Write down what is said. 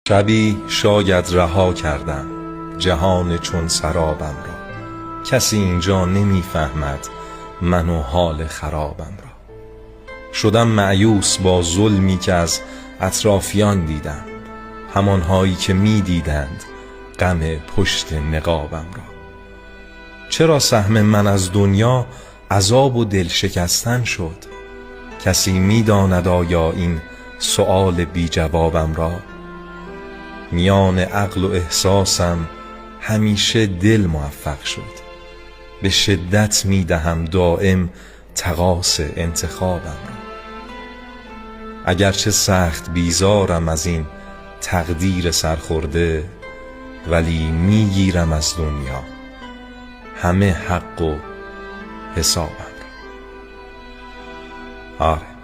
شبی شاید رها کردم جهان چون سرابم را، کسی اینجا نمیفهمد من و حال خرابم را. شدم مایوس با ظلمی که از اطرافیان دیدم، همانهایی که میدیدند غم پشت نقابم را. چرا سهم من از دنیا عذاب و دل شکستن شد؟ کسی میداند آیا این سؤال بی جوابم را؟ میان عقل و احساسم همیشه دل موفق شد، به شدت میدهم دائم تقاص انتخابم را. اگرچه سخت بیزارم از این تقدیر سرخورده، ولی میگیرم از دنیا همه حق و حسابم را. آره